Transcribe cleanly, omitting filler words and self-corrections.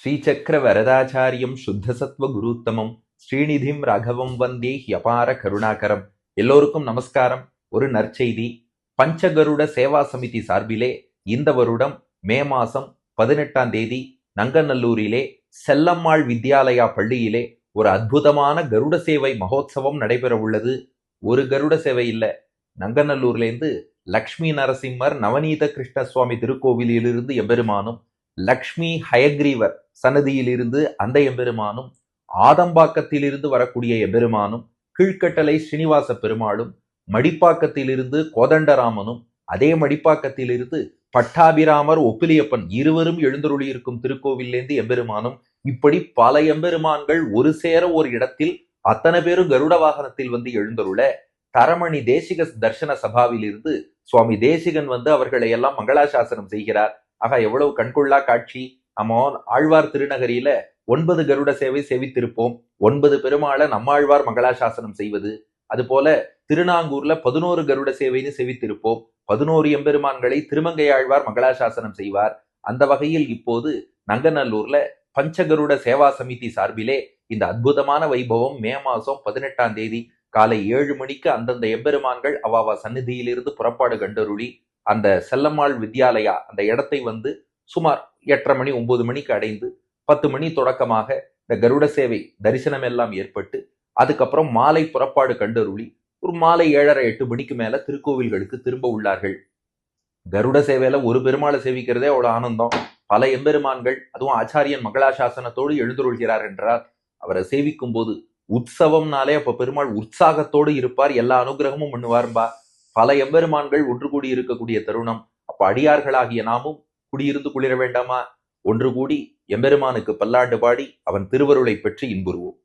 ஸ்ரீசக்கர வரதாச்சாரியம் சுத்தசத்வ குருத்தமம் ஸ்ரீநிதிம் ராகவம் வந்தே ஹியபார கருணாகரம். எல்லோருக்கும் நமஸ்காரம். ஒரு நற்செய்தி. பஞ்சகருட சேவா சமிதி சார்பிலே இந்த வருடம் மே மாசம் 18ஆம் தேதி நங்கநல்லூரிலே செல்லம்மாள் வித்யாலயா பள்ளியிலே ஒரு அற்புதமான கருட சேவை மகோத்சவம் நடைபெற உள்ளது. ஒரு கருட சேவை இல்ல, நங்கநல்லூர்லேருந்து லக்ஷ்மி நரசிம்மர் நவநீத கிருஷ்ண சுவாமி திருக்கோவிலிலிருந்து எம்பெருமானும், லக்ஷ்மி ஹயக்ரீவர் சன்னதியிலிருந்து அந்த எம்பெருமானும், ஆதம்பாக்கத்திலிருந்து வரக்கூடிய எம்பெருமானும், கீழ்கட்டளை ஸ்ரீனிவாச பெருமாளும், மடிப்பாக்கத்திலிருந்து கோதண்டராமனும், அதே மடிப்பாக்கத்திலிருந்து பட்டாபிராமர் ஒப்பிலியப்பன் இருவரும் எழுந்தருளி இருக்கும் திருக்கோவிலேந்து எம்பெருமானும், இப்படி பல எம்பெருமான்கள் ஒரு சேர ஒரு இடத்தில் அத்தனை பேரும் கருட வாகனத்தில் வந்து எழுந்தருள, தரமணி தேசிக தர்சன சபாவில் இருந்து சுவாமி தேசிகன் வந்து அவர்களை எல்லாம் மங்களாசாசனம் செய்கிறார். ஆக எவ்வளவு கண்கொள்ளா காட்சி! நம்ம ஆழ்வார் திருநகரியில 9 கருட சேவை சேவித்திருப்போம். 9 பெருமாளை நம்மாழ்வார் மங்களாசாசனம் செய்வது. அதுபோல திருநாங்கூர்ல 11 கருட சேவைன்னு சேவித்திருப்போம். 11 எம்பெருமான்களை திருமங்கையாழ்வார் மங்களாசாசனம் செய்வார். அந்த வகையில் இப்போது நங்கநல்லூர்ல பஞ்சகருட சேவா சமிதி சார்பிலே இந்த அற்புதமான வைபவம் மே மாசம் 18ஆம் தேதி காலை 7 மணிக்கு அந்தந்த எம்பெருமான்கள் அவாவா சந்நிதியிலிருந்து புறப்பாடு கண்டருளி அந்த செல்லம்மாள் வித்யாலயா அந்த இடத்தை வந்து சுமார் 8:30 மணி 9 மணிக்கு அடைந்து 10 மணி தொடக்கமாக இந்த கருட சேவை தரிசனம் எல்லாம் ஏற்பட்டு அதுக்கப்புறம் மாலை புறப்பாடு கண்டருளி ஒரு மாலை 7:30 8 மணிக்கு மேல திருக்கோவில்களுக்கு திரும்ப உள்ளார்கள். கருட சேவையில ஒரு பெருமாளை சேவிக்கிறதே அவ்வளவு ஆனந்தம். பல எம்பெருமான்கள் அதுவும் ஆச்சாரியன் மங்களாசாசனத்தோடு எழுந்தருள்கிறார் என்றால் அவரை சேவிக்கும் போது உற்சவம்னாலே அப்ப பெருமாள் உற்சாகத்தோடு இருப்பார், எல்லா அனுகிரகமும் பண்ணுவார்பா. பல எம்பெருமான்கள் ஒன்று கூடி இருக்கக்கூடிய தருணம். அப்ப அடியார்களாகிய நாமும் குடியிருந்து குளிர வேண்டாமா? ஒன்று கூடி எம்பெருமானுக்கு பல்லாண்டு பாடி அவன் திருவருளை பெற்று இன்புறுவோம்.